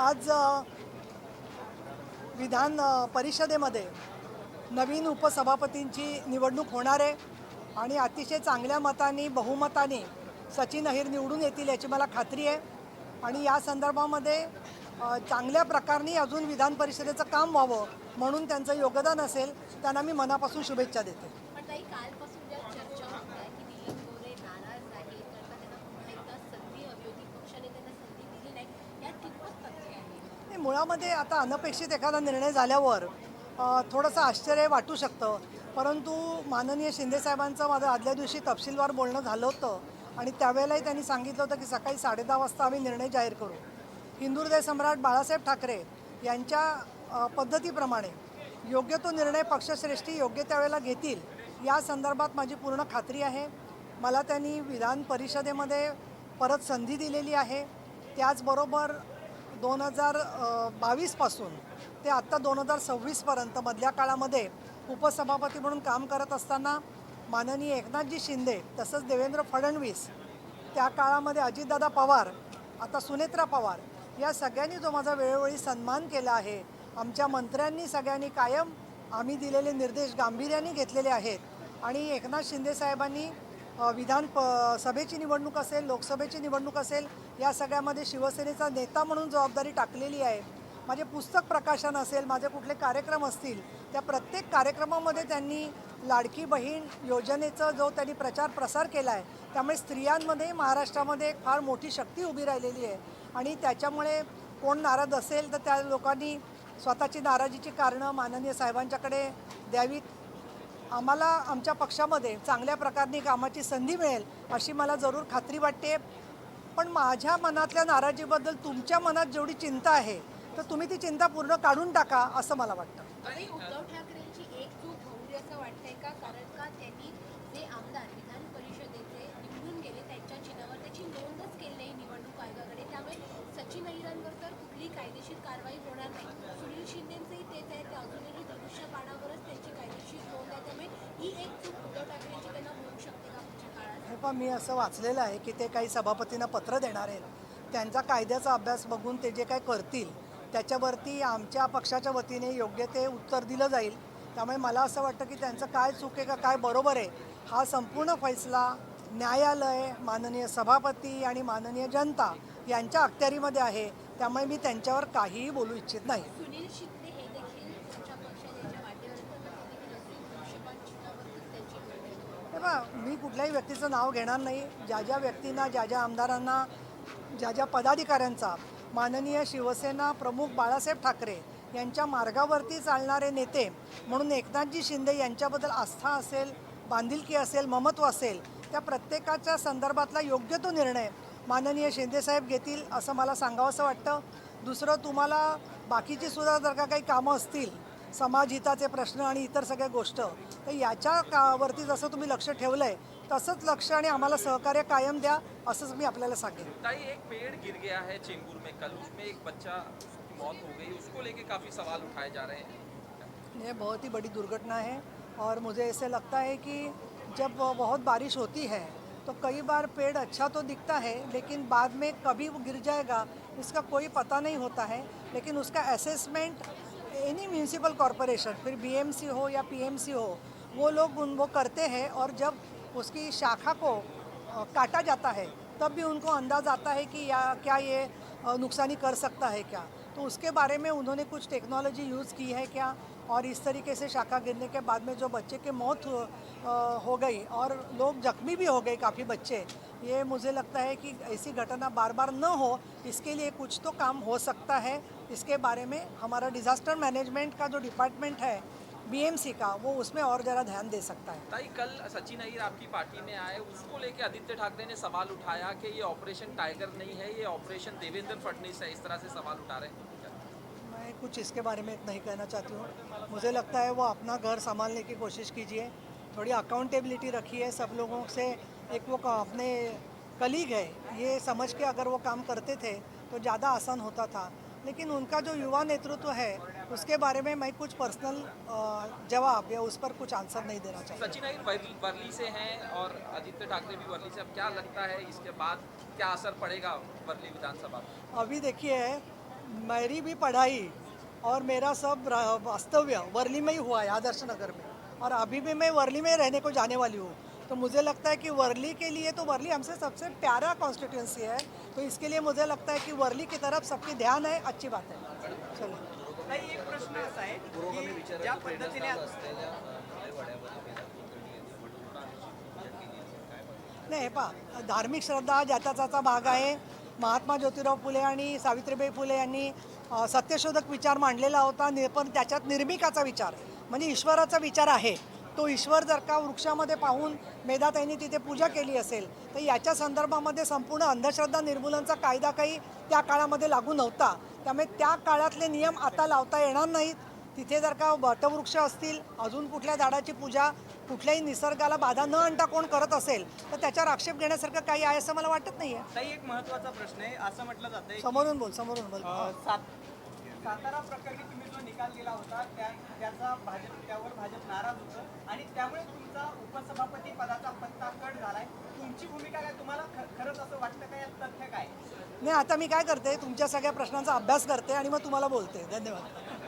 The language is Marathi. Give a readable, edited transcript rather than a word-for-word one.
आज विधान परिषदेमध्ये नवीन उपसभापतींची निवडणूक होणार आहे आणि अतिशय चांगल्या मताने बहुमताने सचिन अहिर निवडून येतील याची मला खात्री आहे. आणि या संदर्भामध्ये चांगल्या प्रकारे अजून विधान परिषदेचं काम व्हावं म्हणून त्यांचं योगदान असेल. त्यांना मी मनापासून शुभेच्छा देते. पण ताई, कालपासून ज्या चर्चा होत आहे की दिलीप गोरे नाराज आहेत, तर त्यांना पुन्हा एकदा संधी हवी होती, पक्षाने त्यांना संधी दिली नाही, यात कितपत तथ्य आहे? नाही, मुळामध्ये आता अनपेक्षित एखादा निर्णय झाल्यावर थोडंसं आश्चर्य वाटू शकतं. परंतु माननीय शिंदेसाहेबांचं माझं आदल्या दिवशी तपशीलवार बोलणं झालं होतं आणि त्यावेळेलाही त्यांनी सांगितलं होतं की सकाळी 10:30 वाजता आम्ही निर्णय जाहीर करू. हिंदू हृदय सम्राट बाळासाहेब ठाकरे यांच्या पद्धतीप्रमाणे योग्य तो निर्णय पक्षश्रेष्ठी योग्य त्यावेळेला घेतील या संदर्भात माझी पूर्ण खात्री आहे. मला त्यांनी विधान परिषदेमध्ये परत संधी दिलेली आहे. त्याचबरोबर 2022पासून ते आत्ता 2026पर्यंत मधल्या काळामध्ये उपसभापती म्हणून काम करत असताना माननीय एकनाथजी शिंदे तसंच देवेंद्र फडणवीस, त्या काळामध्ये अजितदादा पवार, आता सुनेत्रा पवार, या सगळ्यांनी जो माझा वेळोवेळी सन्मान केला आहे. आमच्या मंत्र्यांनी सगळ्यांनी कायम आम्ही दिलेले निर्देश गांभीर्याने घेतलेले आहेत. आणि एकनाथ शिंदेसाहेबांनी सभेची निवडणूक असेल, लोकसभेची निवडणूक असेल, या सगळ्यामध्ये शिवसेनेचा नेता म्हणून जबाबदारी टाकलेली आहे. माझे पुस्तक प्रकाशन असेल, माझे कुठले कार्यक्रम असतील, त्या प्रत्येक कार्यक्रमामध्ये त्यांनी लाडकी बहीण योजनेचा जो त्यांनी प्रचार प्रसार केला आहे, त्यामुळे स्त्रियांमध्ये महाराष्ट्रामध्ये एक फार मोठी शक्ती उभी राहिलेली आहे. आणि त्याच्यामुळे कोण नाराज असेल तर त्या लोकांनी स्वतःची नाराजीची कारणं माननीय साहेबांच्याकडे द्यावीत. आम्हाला आमच्या पक्षामध्ये चांगल्या प्रकारे कामाची संधी मिळेल अशी मला जरूर खात्री वाटते. पण माझ्या मनातल्या नाराजीबद्दल तुमच्या मनात जेवढी चिंता आहे तर तुम्ही ती चिंता पूर्ण काढून टाका असं मला वाटतं. आणि उद्धव ठाकरेंची एकजूट होऊन असं वाटतंय का? कारण का त्यांनी जे आमदार विधान परिषदेचे निवडून गेले त्यांच्या चिन्हावर त्याची नोंदच केली नाही निवडणूक आयोगाकडे, त्यामुळे सचिन अहिरांवर तर कुठली कायदेशीर कारवाई होणार नाही. सुनील शिंदेचंही तेच आहे, ते अजूनही दृश्यपानावरच त्यांची कायदेशीर नोंद आहे. त्यामुळे ही एक चूक उद्धव ठाकरेंची त्यांना होऊ शकते का पुढच्या काळात? हे पण मी असं वाचलेलं आहे की ते काही सभापतींना पत्र देणार आहेत. त्यांचा कायद्याचा अभ्यास बघून ते जे काय करतील त्याच्यावरती आमच्या पक्षाच्या वतीने योग्य ते उत्तर दिलं जाईल. त्यामुळे मला असं वाटतं की त्यांचं काय चूक आहे का काय बरोबर आहे हा संपूर्ण फैसला न्यायालय, माननीय सभापती आणि माननीय जनता यांच्या अखत्यारीमध्ये आहे. त्यामुळे मी त्यांच्यावर काहीही बोलू इच्छित नाही. सुनील शिंदे हे देखील तुमच्या पक्षाच्या वाटेवर देखील असेल, दृश्यपान चिन्हावरच त्यांची नोंद आहे. हे बघा, मी कुठल्याही व्यक्तीचं नाव घेणार नाही. ज्या ज्या व्यक्तींना, ज्या ज्या आमदारांना, ज्या ज्या पदाधिकाऱ्यांचा माननीय शिवसेना प्रमुख बाळासाहेब ठाकरे यांच्या मार्गावरती चालणारे नेते म्हणून एकनाथजी शिंदे यांच्याबद्दल आस्था असेल, बांधिलकी असेल, ममत्व असेल, त्या प्रत्येकाच्या संदर्भातला योग्य तो निर्णय माननीय शिंदेसाहेब घेतील असं मला सांगावंसं वाटतं. दुसरं, तुम्हाला बाकीची सुद्धा जर का काही कामं असतील, समाजहिताचे प्रश्न आणि इतर सगळ्या गोष्ट, तर याच्यावरती जसं तुम्ही लक्ष ठेवलं आहे तसंच लक्ष आणि आम्हाला सहकार्य कायम द्या असंच मी आपल्याला सांगेन. ताई, एक पेड़ गिर गया है चेंबूर में कल, उसमें एक बच्चा की मौत हो गई, उसको लेके काफ़ी सवाल उठाए जा रहे हैं। ये बहुत ही बड़ी दुर्घटना है और मुझे ऐसे लगता है कि जब बहुत बारिश होती है तो कई बार पेड़ अच्छा तो दिखता है लेकिन बाद में कभी वो गिर जाएगा इसका कोई पता नहीं होता है. लेकिन उसका असेसमेंट एनी म्यूनिसिपल कॉरपोरेशन, फिर बीएमसी हो या पीएमसी हो, वो लोग वो करते हैं. और जब उसकी शाखा को काटा जाता है तब भी उनको अंदाज़ आता है कि या क्या ये नुकसानी कर सकता है क्या. तो उसके बारे में उन्होंने कुछ टेक्नोलॉजी यूज़ की है क्या, और इस तरीके से शाखा गिरने के बाद में जो बच्चे की मौत हो गई और लोग जख्मी भी हो गए काफ़ी बच्चे. ये मुझे लगता है कि ऐसी घटना बार बार न हो, इसके लिए कुछ तो काम हो सकता है. इसके बारे में हमारा डिज़ास्टर मैनेजमेंट का जो डिपार्टमेंट है बीएमसी का, वो उसमें और ज़रा ध्यान दे सकता है. ताई, कल सचिन अहिर आपकी पार्टी में आए, उसको लेके आदित्य ठाकरे ने सवाल उठाया कि ये ऑपरेशन टाइगर नहीं है, ये ऑपरेशन देवेंद्र फडणवीस है, इस तरह से सवाल उठा रहे हैं. मैं कुछ इसके बारे में नहीं कहना चाहती हूँ. मुझे लगता है वो अपना घर संभालने की कोशिश कीजिए, थोड़ी अकाउंटेबिलिटी रखिए सब लोगों से. एक वो अपने कलीग है ये समझ के अगर वो काम करते थे तो ज़्यादा आसान होता था. लेकिन उनका जो युवा नेतृत्व है उसके बारे में मैं कुछ पर्सनल जवाब या उस पर कुछ आंसर नहीं देना चाहता. सचिन अहिर वर्ली से हैं और आदित्य ठाकरे भी वर्ली से. अब क्या लगता है इसके बाद क्या असर पड़ेगा वर्ली विधानसभा? अभी देखिए, मेरी भी पढ़ाई और मेरा सब वास्तव्य वर्ली में ही हुआ है, आदर्श नगर में, और अभी भी मैं वर्ली में रहने को जाने वाली हूँ। तो मुझे लगता है कि वर्ली के लिए तो वर्ली हमसे सबसे प्यारा कॉन्स्टिट्यूंसी है, तो इसके लिए मुझे लगता है कि वर्ली की तरफ सबकी ध्यान है, अच्छी बात है। चलो, ताई, एक प्रश्न असा आहे की ज्या पद्धतीने नाही हे पहा, धार्मिक श्रद्धा ज्याचा त्याचा भाग आहे. महात्मा ज्योतिराव फुले आणि सावित्रीबाई फुले यांनी सत्यशोधक विचार मांडलेला होता, पण त्याच्यात निर्मिकाचा विचार म्हणजे ईश्वराचा विचार आहे. तो ईश्वर जर का वृक्षामध्ये पाहून मेधाताईंनी तिथे पूजा केली असेल, तर याच्या संदर्भामध्ये संपूर्ण अंधश्रद्धा निर्मूलनचा कायदा काही त्या काळामध्ये लागू नव्हता. त्यामुळे त्या काळातले नियम आता लावता येणार नाहीत. तिथे जर का वटवृक्ष असतील, अजून कुठल्या झाडाची पूजा कुठल्याही निसर्गाला बाधा न आणता कोण करत असेल, तर त्याच्यावर आक्षेप घेण्यासारखं काही आहे असं मला वाटत नाही आहे. ताई, एक महत्त्वाचा प्रश्न आहे. असं म्हटलं जातंय समोरून बोल, समोरून बोल. सातारा प्रकरणी तुम्ही जो निकाल दिला होता त्यावर भाजप नाराज होतं आणि त्यामुळे तुमचा उपसभापती पदाचा पत्ता कट झालाय. तुमची भूमिका काय? तुम्हाला खरंच असं वाटतं का? यात तथ्य काय? नाही, आता मी काय करते, तुमच्या सगळ्या प्रश्नांचा अभ्यास करते आणि मग तुम्हाला बोलते. धन्यवाद.